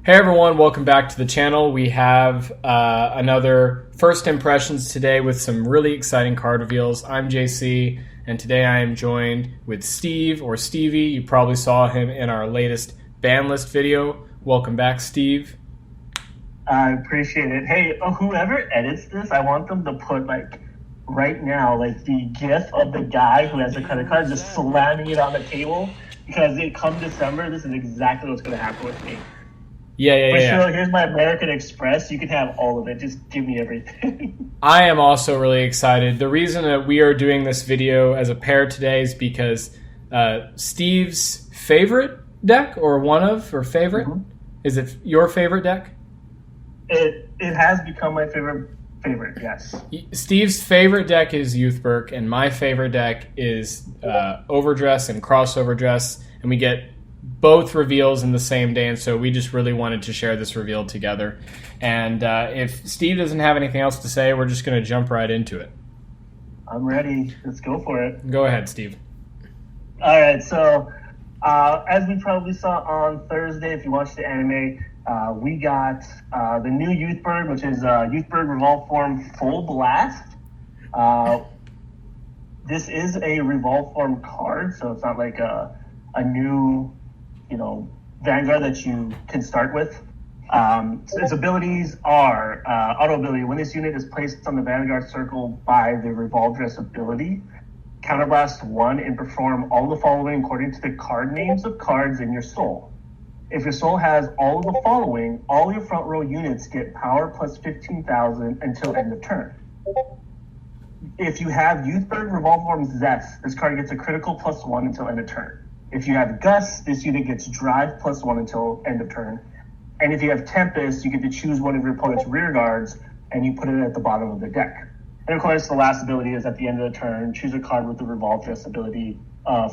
Hey everyone, welcome back to the channel. We have another first impressions today with some really exciting card reveals. I'm JC, and today I am joined with Steve, or Stevie. You probably saw him in our latest ban list video. Welcome back, Steve. I appreciate it. Hey, whoever edits this, I want them to put, right now, the gif of the guy who has a credit card just slamming it on the table, because come December, this is exactly what's going to happen with me. Yeah. Sure, here's my American Express. You can have all of it. Just give me everything. I am also really excited. The reason that we are doing this video as a pair today is because Steve's favorite deck, or favorite? Mm-hmm. Is it your favorite deck? It has become my favorite, yes. Steve's favorite deck is Youthberk, and my favorite deck is Overdress and Crossover Dress, and we get both reveals in the same day, and so we just really wanted to share this reveal together. And if Steve doesn't have anything else to say, we're just going to jump right into it. I'm ready. Let's go for it. Go ahead, Steve. All right, so as we probably saw on Thursday, if you watched the anime, we got the new Youthberk, which is Youthberk Revolform FullBlast. This is a Revolform card, so it's not like a new Vanguard that you can start with. Its abilities are auto ability. When this unit is placed on the Vanguard circle by the Revolform ability, counterblast 1 and perform all the following according to the card names of cards in your soul. If your soul has all of the following, all your front row units get power plus 15,000 until end of turn. If you have Youthberk Revolform Zest, this card gets a critical plus 1 until end of turn. If you have Gust, this unit gets Drive plus 1 until end of turn. And if you have Tempest, you get to choose one of your opponent's rear guards and you put it at the bottom of the deck. And of course, the last ability is at the end of the turn, choose a card with the Revolform ability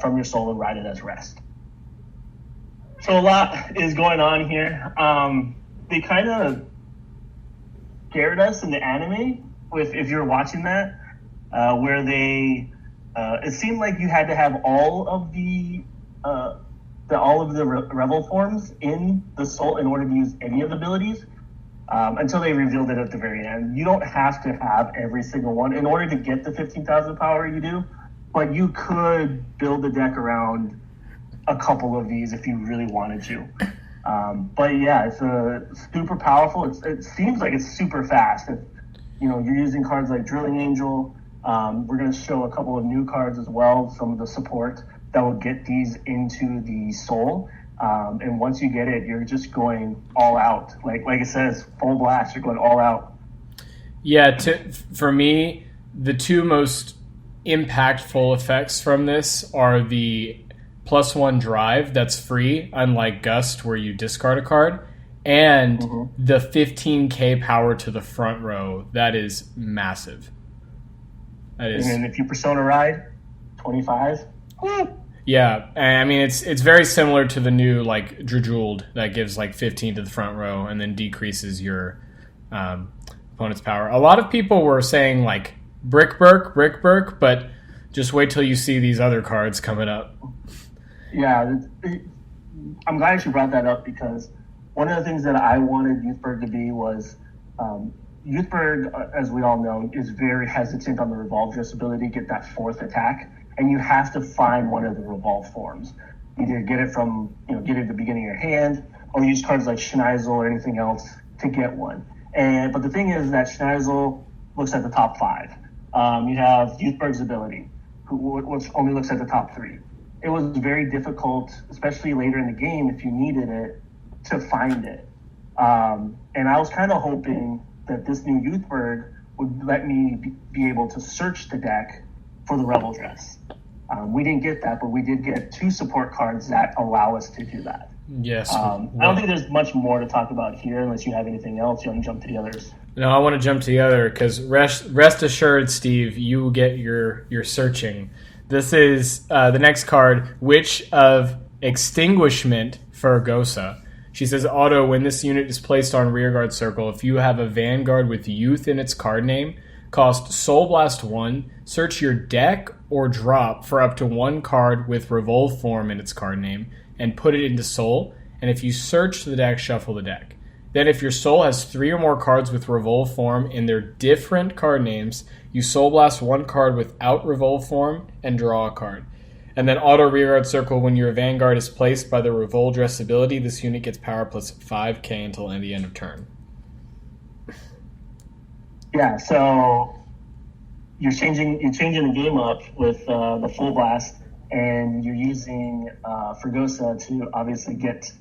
from your soul and write it as rest. So a lot is going on here. They kind of scared us in the anime, if you're watching that, where they, it seemed like you had to have all of the Revolforms in the soul in order to use any of the abilities, until they revealed it at the very end. You don't have to have every single one in order to get the 15,000 power you do, but you could build the deck around a couple of these if you really wanted to. But yeah, it's super powerful. It seems like it's super fast. If you're using cards like Drilling Angel, we're going to show a couple of new cards as well, some of the support that will get these into the soul. And once you get it, you're just going all out. Like it says, FullBlast, you're going all out. Yeah, for me, the two most impactful effects from this are the +1 drive that's free, unlike Gust where you discard a card, and the 15k power to the front row. That is massive. That is. And then if you Persona Ride, 25. Yeah, I mean it's very similar to the new Drejeweled that gives 15 to the front row and then decreases your opponent's power. A lot of people were saying Brickburk, but just wait till you see these other cards coming up. Yeah, I'm glad you brought that up, because one of the things that I wanted Youthberk to be was Youthberk, as we all know, is very hesitant on the Revolve ability to get that fourth attack, and you have to find one of the Revolforms. Either get it from, get it at the beginning of your hand, or use cards like Schneisel or anything else to get one. But the thing is that Schneisel looks at the top 5. You have Youthberk's ability, which only looks at the top 3. It was very difficult, especially later in the game, if you needed it, to find it. And I was kind of hoping that this new Youthberk would let me be able to search the deck for the Rebel Dress. We didn't get that, but we did get 2 support cards that allow us to do that. Yes. I don't think there's much more to talk about here unless you have anything else. You want to jump to the others? No, I want to jump to the other, because rest assured, Steve, you will get your searching. This is the next card, Witch of Extinguishment Fergosa. She says, auto, when this unit is placed on rearguard circle, if you have a Vanguard with Youth in its card name, cost Soul Blast 1, search your deck or drop for up to 1 card with Revolform in its card name, and put it into Soul, and if you search the deck, shuffle the deck. Then if your soul has 3 or more cards with Revolform in their different card names, you Soul Blast 1 card without Revolform and draw a card. And then auto rearguard circle, when your Vanguard is placed by the Revoldress ability, this unit gets power plus 5k until the end of turn. Yeah, so you're changing the game up with the FullBlast, and you're using Fregosa to obviously get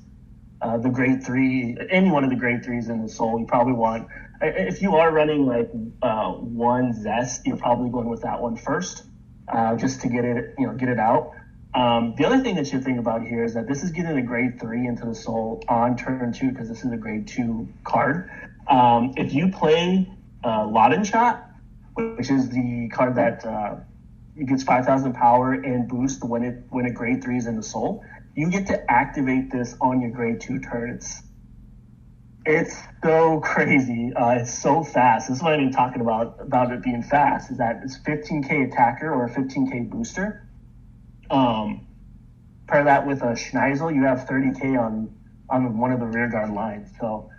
the grade 3, any one of the grade 3s in the soul. You probably want, if you are running like one Zest, you're probably going with that one first, just to get it out. The other thing that you think about here is that this is getting a grade 3 into the soul on turn 2, because this is a grade 2 card. If you play Loudon Shot, which is the card that it gets 5,000 power and boost when it grade 3 is in the soul, you get to activate this on your grade 2 turn. It's so crazy. It's so fast. This is what I'm talking about it being fast, is that it's 15k attacker or a 15k booster. Pair that with a Schneisel, you have 30k on one of the rearguard lines. So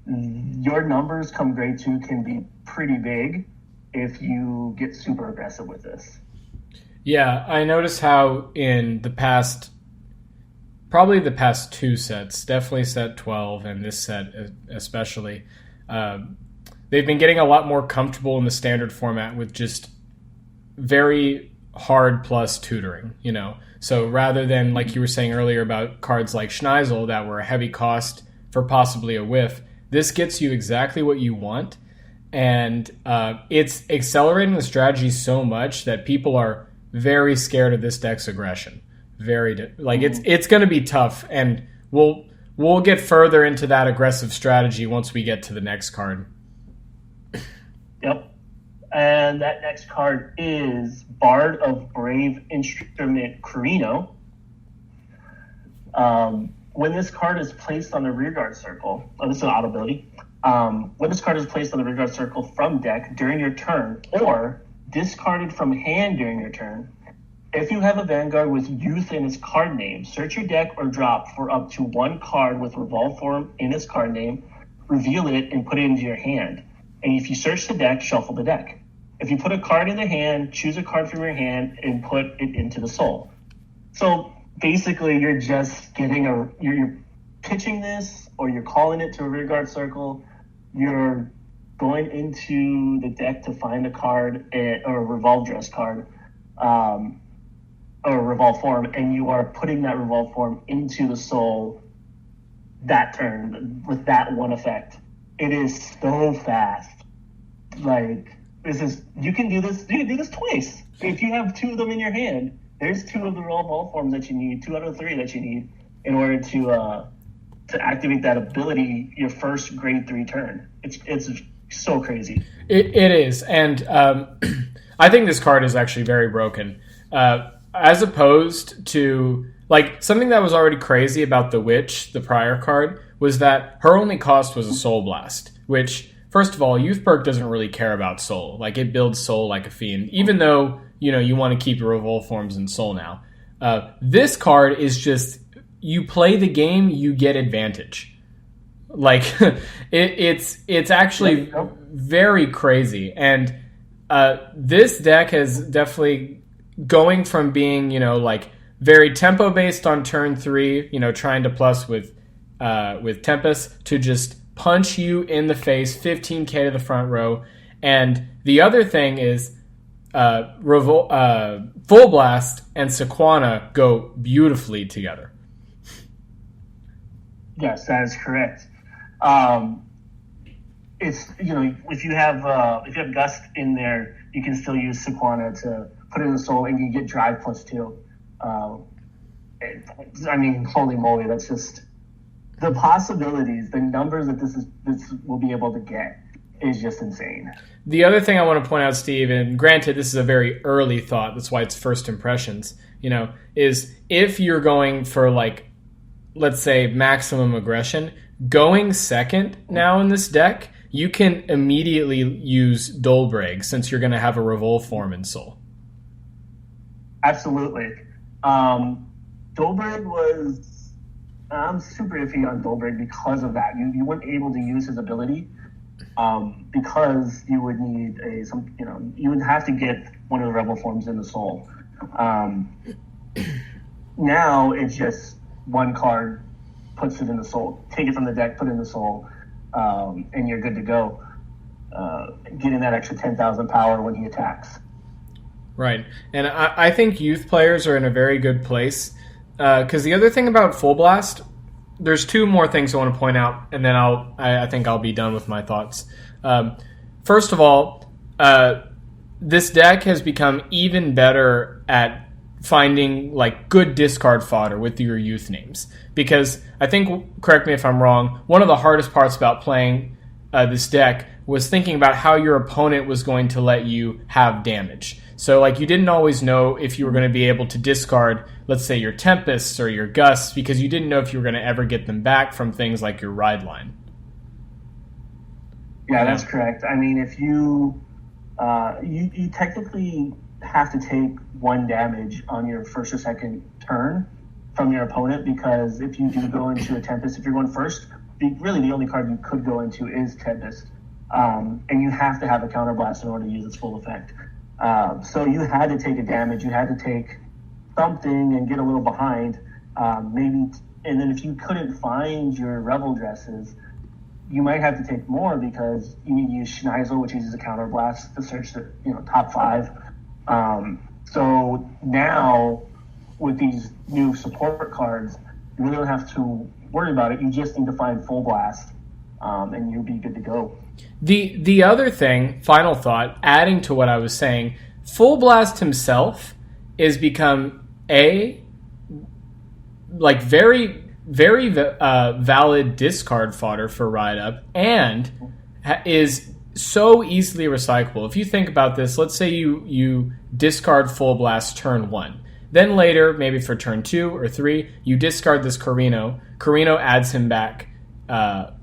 your numbers come grade 2 can be pretty big if you get super aggressive with this. Yeah, I noticed how in probably the past 2 sets, definitely set 12 and this set especially, they've been getting a lot more comfortable in the standard format with just very hard plus tutoring, So rather than, like you were saying earlier about cards like Schneisel that were a heavy cost for possibly a whiff, this gets you exactly what you want. And it's accelerating the strategy so much that people are very scared of this deck's aggression. It's going to be tough, and we'll get further into that aggressive strategy once we get to the next card. Yep. And that next card is Bard of Brave Instrument Carino. When this card is placed on the rearguard circle, this is an auto ability. When this card is placed on the rearguard circle from deck during your turn, or discarded from hand during your turn, if you have a Vanguard with Youth in its card name, search your deck or drop for up to 1 card with Revolform in its card name, reveal it, and put it into your hand. And if you search the deck, shuffle the deck. If you put a card in the hand, choose a card from your hand and put it into the soul. So basically, you're just getting you're pitching this, or you're calling it to a rearguard circle. You're going into the deck to find a card, or a Revolvedress card, or Revolform, and you are putting that Revolform into the soul that turn with that one effect. It is so fast. You can do this twice. If you have 2 of them in your hand, there's 2 of the Revolforms that you need, 2 out of 3 that you need in order to activate that ability your first grade 3 turn. It's so crazy. It is, and I think this card is actually very broken. As opposed to, something that was already crazy about the Witch, the prior card, was that her only cost was a Soul Blast, which, first of all, Youthberk doesn't really care about Soul. It builds Soul like a fiend, even though, you want to keep your Revolforms in Soul now. This card is just, you play the game, you get advantage. It's actually very crazy. And this deck has definitely, going from being, very tempo based on turn 3, trying to plus with Tempest, to just punch you in the face, 15k to the front row. And the other thing is FullBlast and Sequana go beautifully together. Yes, that is correct. It's if you have Gust in there, you can still use Sequana to put it in the soul, and you get drive +2. Holy moly, that's just the possibilities, the numbers that this will be able to get is just insane. The other thing I want to point out, Steve, and granted this is a very early thought, that's why it's first impressions, is if you're going for let's say maximum aggression, going second now in this deck, you can immediately use Dolbreg since you're going to have a Revolform in soul. Absolutely. Dolberg was I'm super iffy on Dolberg because of that. You weren't able to use his ability because you would need you would have to get one of the rebel forms in the soul. Now it's just one card puts it in the soul. Take it from the deck, put it in the soul, and you're good to go. Getting that extra 10,000 power when he attacks. Right. And I think youth players are in a very good place. Because the other thing about FullBlast, there's two more things I want to point out, and then I think I'll be done with my thoughts. First of all, this deck has become even better at finding like good discard fodder with your youth names. Because I think, correct me if I'm wrong, one of the hardest parts about playing this deck was thinking about how your opponent was going to let you have damage. So like you didn't always know if you were going to be able to discard, let's say, your Tempests or your Gusts, because you didn't know if you were going to ever get them back from things like your Ride Line. Yeah, that's correct. I mean, if you technically have to take 1 damage on your first or second turn from your opponent, because if you do go into a Tempest, if you're going first, really the only card you could go into is Tempest. And you have to have a counterblast in order to use its full effect. So you had to take a damage, you had to take something and get a little behind, maybe. And then if you couldn't find your Rebel dresses, you might have to take more because you need to use Schneisel, which uses a counterblast to search the top 5. So now with these new support cards, you really don't have to worry about it. You just need to find FullBlast, and you'll be good to go. The other thing, final thought, adding to what I was saying, FullBlast himself is become very valid discard fodder for Ride Up, and is so easily recyclable. If you think about this, let's say you discard FullBlast turn 1. Then later, maybe for turn 2 or 3, you discard this Carino. Carino adds him back to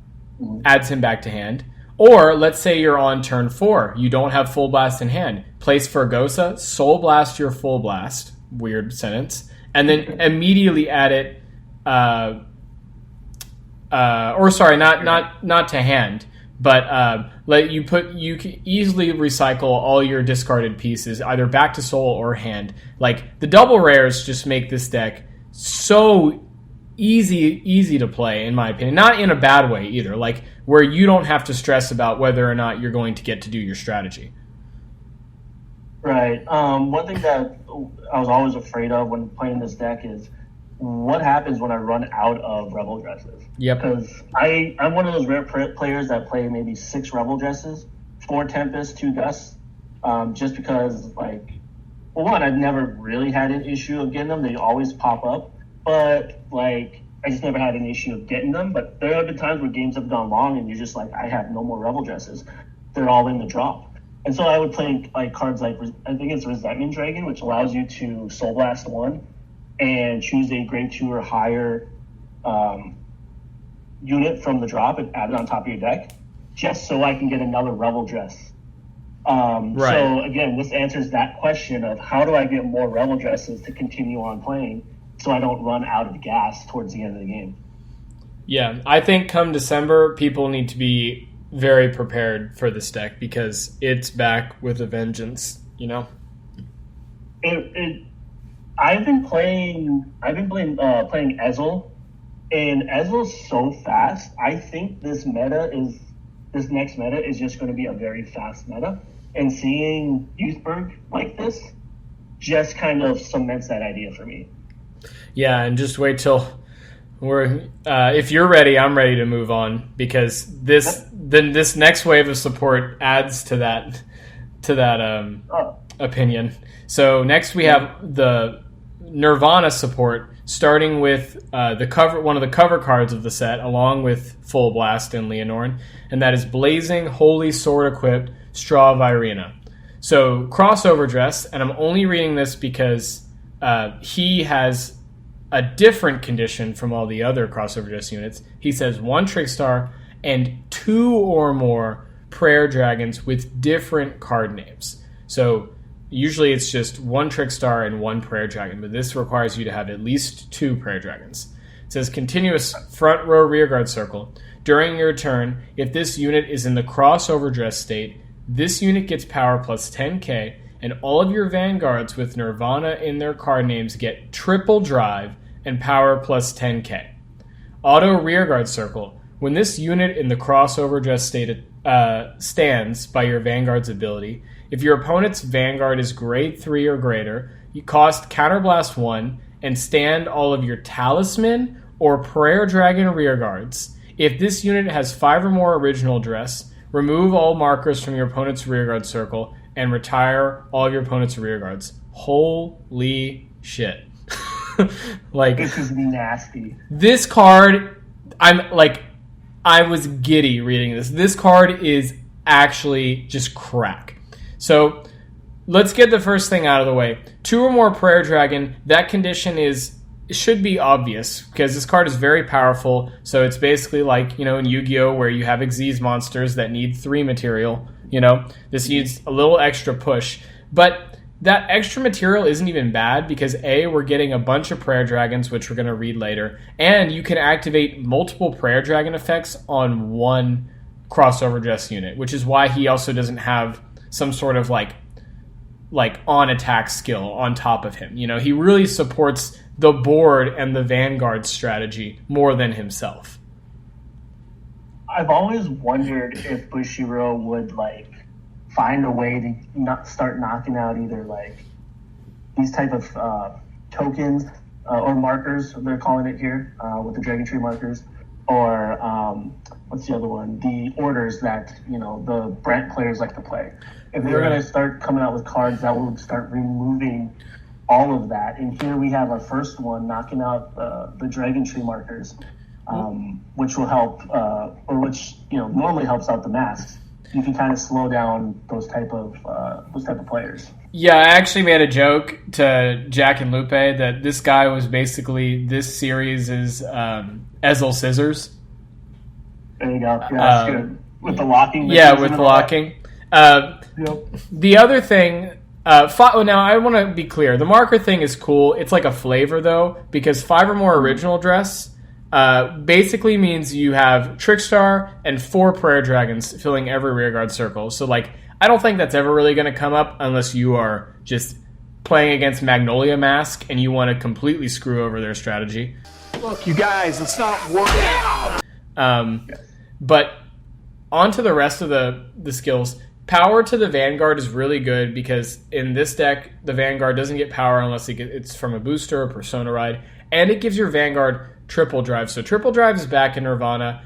hand. Or let's say you're on turn 4, you don't have FullBlast in hand. Place Fergosa, Soul Blast your FullBlast, weird sentence, and then immediately add it. Not to hand, but you can easily recycle all your discarded pieces either back to soul or hand. Like the double rares just make this deck so easy to play, in my opinion. Not in a bad way either, like where you don't have to stress about whether or not you're going to get to do your strategy. Right. One thing that I was always afraid of when playing this deck is what happens when I run out of Rebel dresses. Yep. Because I'm one of those rare players that play maybe 6 Rebel dresses, 4 Tempest, 2 Gusts, just because, one, I've never really had an issue of getting them. They always pop up. But, I just never had an issue of getting them. But there have been times where games have gone long and you're just like, I have no more Rebel dresses. They're all in the drop. And so I would play cards like, I think it's Resentment Dragon, which allows you to Soul Blast 1 and choose a grade 2 or higher unit from the drop and add it on top of your deck, just so I can get another Rebel dress. Right. So again, this answers that question of how do I get more Rebel dresses to continue on playing so I don't run out of gas towards the end of the game. Yeah, I think come December, people need to be very prepared for this deck because it's back with a vengeance, I've been playing Ezel, and Ezel's so fast. I think this next meta is just going to be a very fast meta. And seeing Youthberk like this just kind of cements that idea for me. Yeah, and just wait till if you're ready, I'm ready to move on because this next wave of support adds to that opinion. So next we have the Nirvana support, starting with one of the cover cards of the set, along with FullBlast and Leonorn, and that is Blazing Holy Sword equipped Straw Vairina. So crossover dress, and I'm only reading this because he has a different condition from all the other crossover dress units. He says 1 Trickstar and 2 or more Prayer Dragons with different card names. So usually it's just 1 Trickstar and 1 Prayer Dragon, but this requires you to have at least 2 Prayer Dragons. It says continuous front row rearguard circle. During your turn, if this unit is in the crossover dress state, this unit gets power plus 10k, and all of your vanguards with Nirvana in their card names get triple drive and power plus 10k. Auto rearguard circle. When this unit in the crossover dress state stands by your Vanguard's ability, if your opponent's Vanguard is grade 3 or greater, you cost Counterblast 1 and stand all of your Talisman or Prayer Dragon rearguards. If this unit has 5 or more original dress, remove all markers from your opponent's rearguard circle and retire all of your opponent's rearguards. Holy shit. Like, this is nasty. This card, I was giddy reading this. This card is actually just crack. So let's get the first thing out of the way. 2 or more Prayer Dragon, that condition should be obvious because this card is very powerful. So it's basically like, in Yu-Gi-Oh! Where you have Xyz monsters that need 3 material. This needs a little extra push. But that extra material isn't even bad because A, we're getting a bunch of Prayer Dragons, which we're going to read later, and you can activate multiple Prayer Dragon effects on one crossover dress unit, which is why he also doesn't have some sort of like on attack skill on top of him. He really supports the board and the Vanguard strategy more than himself. I've always wondered if Bushiroad would find a way to not start knocking out either these type of tokens or markers, they're calling it here with the Dragon Tree markers, or what's the other one? The orders that the Brent players like to play. If they're going to start coming out with cards that will start removing all of that, and here we have our first one knocking out the Dragon Tree markers, which will help, or which normally helps out the masks. You can kind of slow down those type of players. Yeah, I actually made a joke to Jack and Lupe that this guy was basically this series is Ezel Scissors. There you go. Yeah, that's good. With the locking. Yeah, with locking. Yep. The other thing. Now, I want to be clear. The marker thing is cool. It's like a flavor, though, because 5 or more original dress basically means you have Trickstar and 4 Prayer Dragons filling every rearguard circle. So, I don't think that's ever really going to come up unless you are just playing against Magnolia Mask and you want to completely screw over their strategy. Look, you guys, it's not working. But on to the rest of the skills. Power to the Vanguard is really good because in this deck, the Vanguard doesn't get power unless it's from a booster or Persona Ride. And it gives your Vanguard triple drive. So triple drive is back in Nirvana.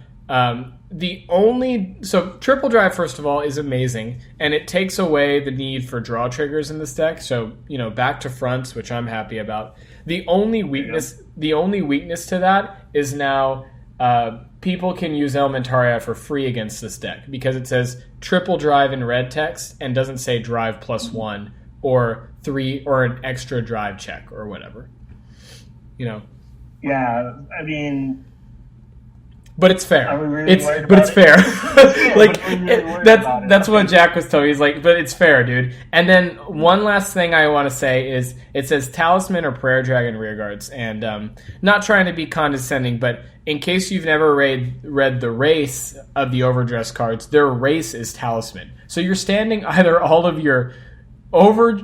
Triple drive, first of all, is amazing, and it takes away the need for draw triggers in this deck. So back to fronts, which I'm happy about. The only weakness to that is now people can use Elementaria for free against this deck because it says triple drive in red text and doesn't say drive +1 or 3 or an extra drive check or whatever. Yeah, I mean, but it's fair. Are we really worried about it's it? fair. Really that's what Jack was telling me. He's like, but it's fair, dude. And then one last thing I want to say is it says Talisman or Prayer Dragon rearguards, and not trying to be condescending, but in case you've never read the race of the overdress cards, their race is Talisman. So you're standing either all of your over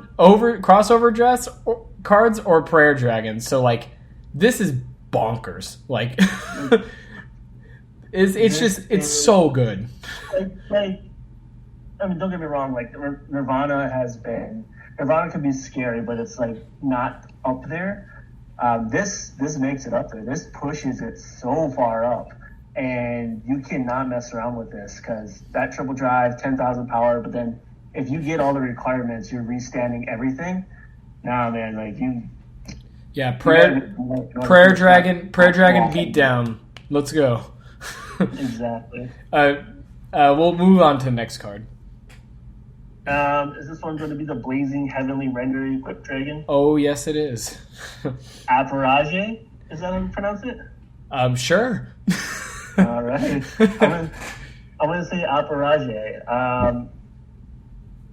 crossover dress cards or Prayer Dragons. So this is bonkers. It's so good. I mean, don't get me wrong. Nirvana can be scary, but it's not up there. This makes it up there. This pushes it so far up, and you cannot mess around with this because that triple drive, 10,000 power. But then if you get all the requirements, you're restanding everything. Nah, man, you. Yeah, prayer dragon beat down. Let's go. Exactly. We'll move on to the next card. Is this one going to be the Blazing Heavenly Render Equipped Dragon? Oh, yes, it is. Aparage? Is that how you pronounce it? Sure. All right. I'm going to say Aparage.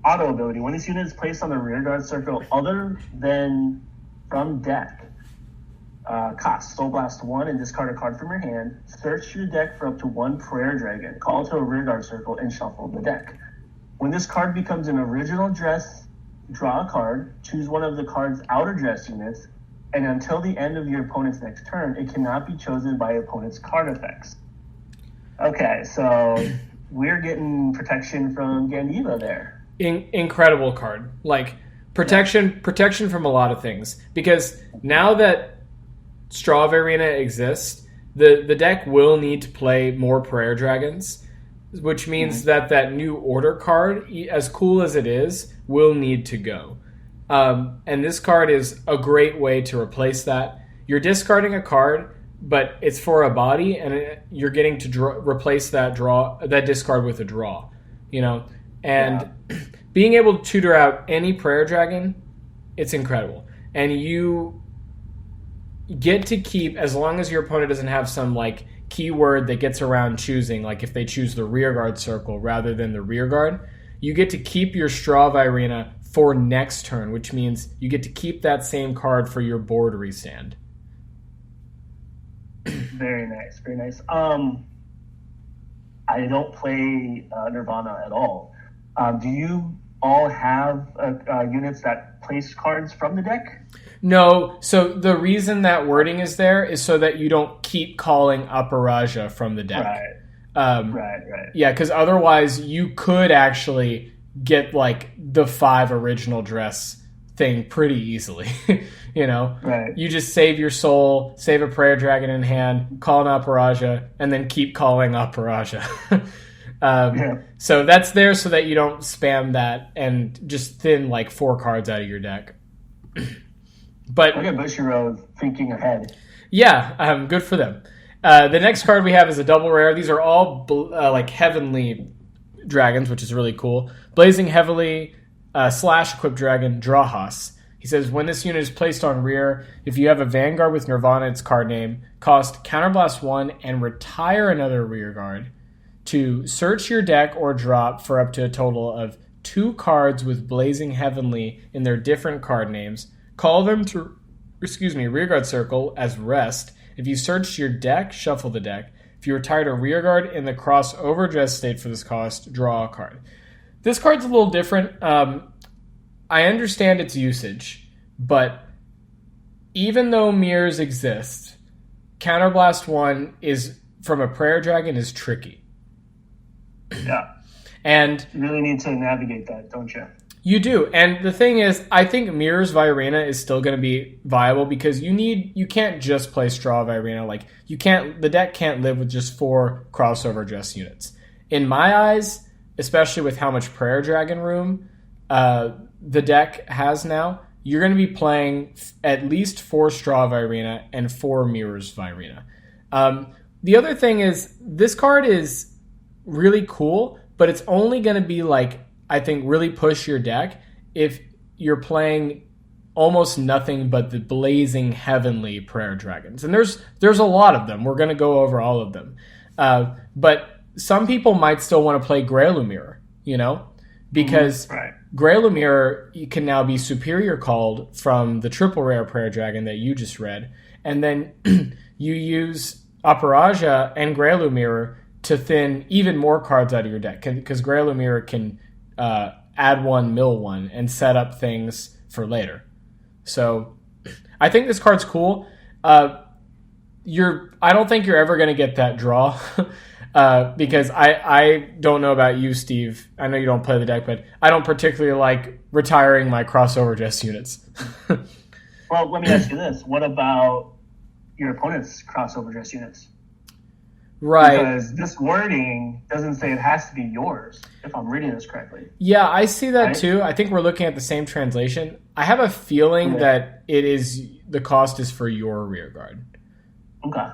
Auto ability. When this unit is placed on the rearguard circle other than from deck, Cost FullBlast 1 and discard a card from your hand. Search your deck for up to 1 Prayer Dragon. Call to a rearguard circle and shuffle the deck. When this card becomes an original dress, draw a card. Choose one of the card's outer dress units. And until the end of your opponent's next turn, it cannot be chosen by opponent's card effects. Okay, so we're getting protection from Gandiva there. Incredible card. Like, protection from a lot of things. Because now that Straw of Vairina exists, the deck will need to play more Prayer Dragons, which means that new Order card, as cool as it is, will need to go. And this card is a great way to replace that. You're discarding a card, but it's for a body, and you're getting to replace that discard with a draw. And being able to tutor out any Prayer Dragon, it's incredible. And you get to keep, as long as your opponent doesn't have some like keyword that gets around choosing, like if they choose the rearguard circle rather than the rearguard, you get to keep your Straw of Vairina for next turn, which means you get to keep that same card for your board restand. Very nice, very nice. I don't play Nirvana at all. Do you all have units that place cards from the deck? No, so the reason that wording is there is so that you don't keep calling Aparaja from the deck. Right. Yeah, because otherwise you could actually get like the 5 original dress thing pretty easily. Right. You just save your soul, save a Prayer Dragon in hand, call an Aparaja, and then keep calling Aparaja. So that's there so that you don't spam that and just thin like 4 cards out of your deck. But look at Bushiroad thinking ahead. Yeah, good for them. The next card we have is a double rare. These are all like heavenly dragons, which is really cool. Blazing Heavily / Equipped Dragon, Drawhas. He says, when this unit is placed on rear, if you have a Vanguard with Nirvana, its card name, cost Counterblast 1 and retire another rearguard to search your deck or drop for up to a total of 2 cards with Blazing Heavenly in their different card names. Call them to, rearguard circle as rest. If you search your deck, shuffle the deck. If you retired a rearguard in the crossover dress state for this cost, draw a card. This card's a little different. I understand its usage, but even though mirrors exist, Counterblast 1 is, from a Prayer Dragon, is tricky. Yeah. And you really need to navigate that, don't you? You do. And the thing is, I think Mirror's Vairina is still going to be viable because you can't just play Straw Vairina. Like, the deck can't live with just 4 crossover dress units. In my eyes, especially with how much Prayer Dragon room the deck has now, you're going to be playing at least 4 Straw Vairina and 4 Mirror's Vairina. The other thing is, this card is really cool, but it's only going to be like, I think, really push your deck if you're playing almost nothing but the Blazing Heavenly Prayer Dragons. And there's a lot of them. We're going to go over all of them. But some people might still want to play Grey Lumira, because Grey Lumira can now be superior called from the triple rare Prayer Dragon that you just read. And then you use Aparaja and Grey Lumira to thin even more cards out of your deck, because Grey Lumira can add 1, mill 1, and set up things for later. So I think this card's cool. I don't think you're ever going to get that draw because I don't know about you, Steve. I know you don't play the deck, but I don't particularly like retiring my crossover dress units. Well, let me ask you this. What about your opponent's crossover dress units? Right. Because this wording doesn't say it has to be yours, if I'm reading this correctly. Yeah, I see that too. I think we're looking at the same translation. I have a feeling that the cost is for your rearguard. Okay.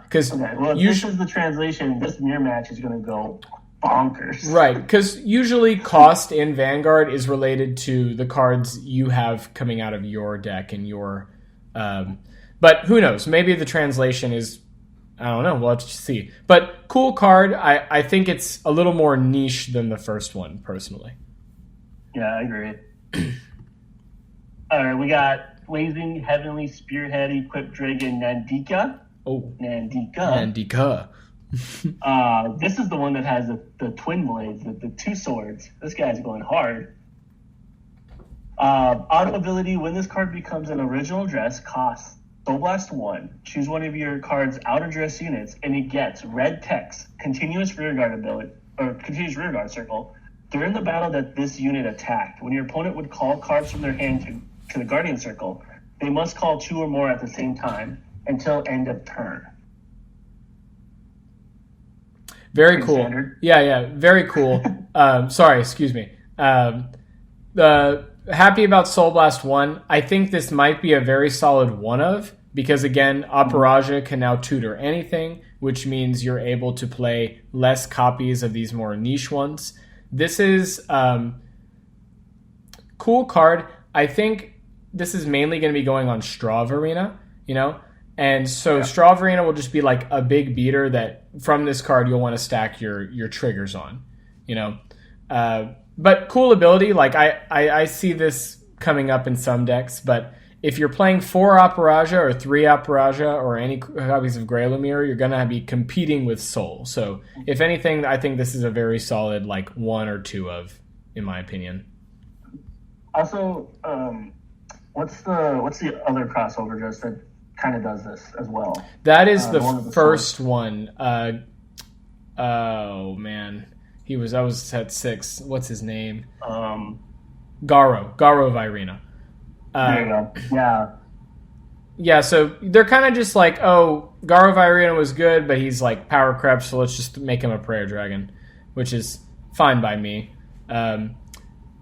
Well, if this is the translation, this mirror match is going to go bonkers. Right, because usually cost in Vanguard is related to the cards you have coming out of your deck and your... but who knows? Maybe the translation is... I don't know. We'll have to see. But cool card. I think it's a little more niche than the first one, personally. Yeah, I agree. All right, we got Blazing Heavenly Spearhead equipped dragon Nandika. Oh, Nandika. This is the one that has the twin blades, the two swords. This guy's going hard. Auto ability, when this card becomes an original address, costs FullBlast 1. Choose one of your card's out-of-dress units, and it gets red text, continuous rearguard ability, or continuous rearguard circle. During the battle that this unit attacked, when your opponent would call cards from their hand to the Guardian Circle, they must call 2 or more at the same time until end of turn. Very Pretty cool. standard. Yeah, very cool. Sorry, excuse me. Happy about Soul Blast 1. I think this might be a very solid one of, because again, Aparaja can now tutor anything, which means you're able to play less copies of these more niche ones. This is cool card. I think this is mainly going to be going on Straw Vairina, and so Straw Vairina will just be like a big beater that from this card you'll want to stack your triggers on, But cool ability, like I see this coming up in some decks, but if you're playing 4 Aparaja or 3 Aparaja or any copies of Grey Lumiere, you're going to be competing with Soul. So if anything, I think this is a very solid like 1 or 2 of, in my opinion. Also, what's the other crossover just that kind of does this as well? That is the first one. Oh man. I was at 6. What's his name? Garo Vairina. There you go. Yeah. Yeah, so they're kind of just like, oh, Garo Vairina was good, but he's like power crept, so let's just make him a prayer dragon, which is fine by me. And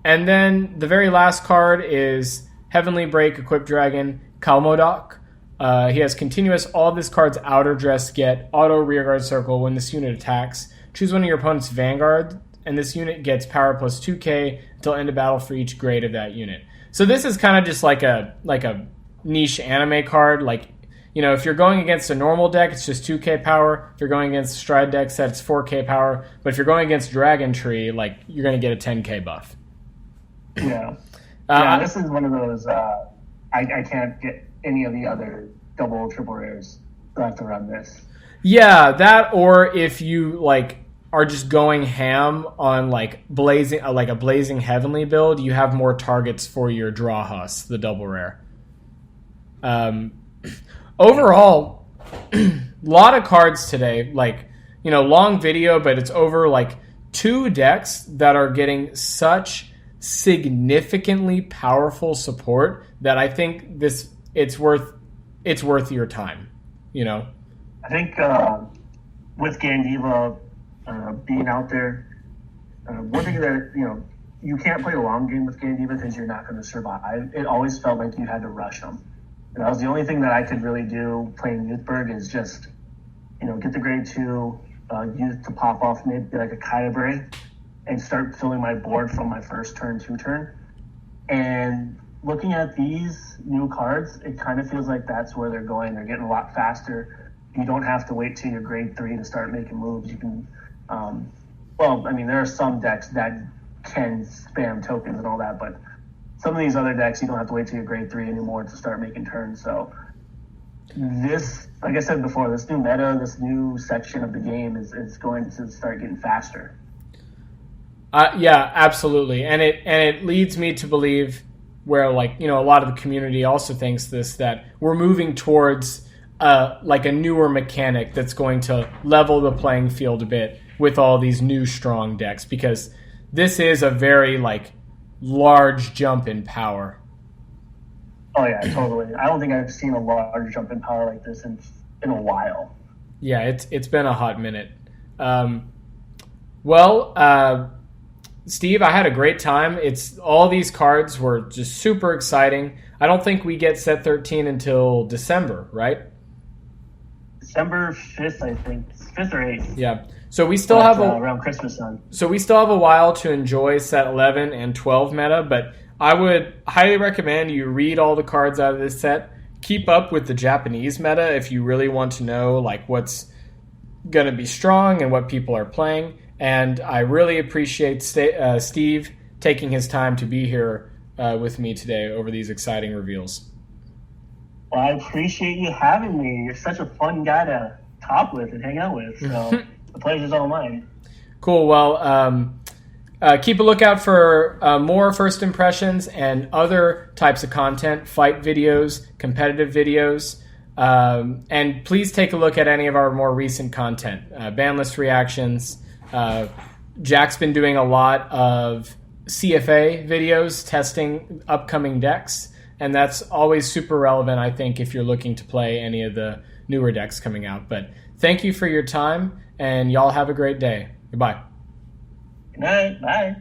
then the very last card is Heavenly Break equipped dragon Kalmodok. He has continuous, all of this card's outer dress get auto rearguard circle when this unit attacks. Choose one of your opponent's Vanguard, and this unit gets power plus 2k until end of battle for each grade of that unit. So this is kind of just like a niche anime card. Like, if you're going against a normal deck, it's just 2k power. If you're going against a Stride deck set, it's 4k power. But if you're going against Dragon Tree, like, you're going to get a 10k buff. Yeah. This is one of those, I can't get any of the other double or triple rares. So I have to run this. Yeah, that, or if you, like, are just going ham on like a blazing heavenly build, you have more targets for your draw huss, the double rare. Overall, lot of cards today. Like, long video, but it's over like 2 decks that are getting such significantly powerful support that I think it's worth your time. I think with Gandiva being out there, one thing that you can't play the long game with Gandiva because you're not going to survive. It always felt like you had to rush them. That was the only thing that I could really do playing Youthberk is just get the grade 2 youth to pop off maybe like a Kyogre and start filling my board from my first turn, 2 turn. And looking at these new cards, it kind of feels like that's where they're going. They're getting a lot faster. You don't have to wait till your grade 3 to start making moves. You can, there are some decks that can spam tokens and all that, but some of these other decks, you don't have to wait till your grade 3 anymore to start making turns. So this, like I said before, this new meta, this new section of the game is going to start getting faster. Yeah, absolutely. And it leads me to believe where, like, a lot of the community also thinks this, that we're moving towards like a newer mechanic that's going to level the playing field a bit with all these new strong decks, because this is a very like large jump in power. Oh yeah, totally. I don't think I've seen a large jump in power like this in a while. Yeah, it's been a hot minute. Steve, I had a great time. All these cards were just super exciting. I don't think we get set 13 until December, right? December 5th, I think. 5th or 8th. Yeah. So we still have around Christmas time. So we still have a while to enjoy set 11 and 12 meta, but I would highly recommend you read all the cards out of this set. Keep up with the Japanese meta if you really want to know like what's going to be strong and what people are playing. And I really appreciate Steve taking his time to be here with me today over these exciting reveals. Well, I appreciate you having me. You're such a fun guy to talk with and hang out with. So the pleasure's all mine. Cool. Well, keep a lookout for more first impressions and other types of content, fight videos, competitive videos. And please take a look at any of our more recent content, ban list reactions. Jack's been doing a lot of CFA videos testing upcoming decks, and that's always super relevant, I think, if you're looking to play any of the newer decks coming out. But thank you for your time, and y'all have a great day. Goodbye. Good night. Bye.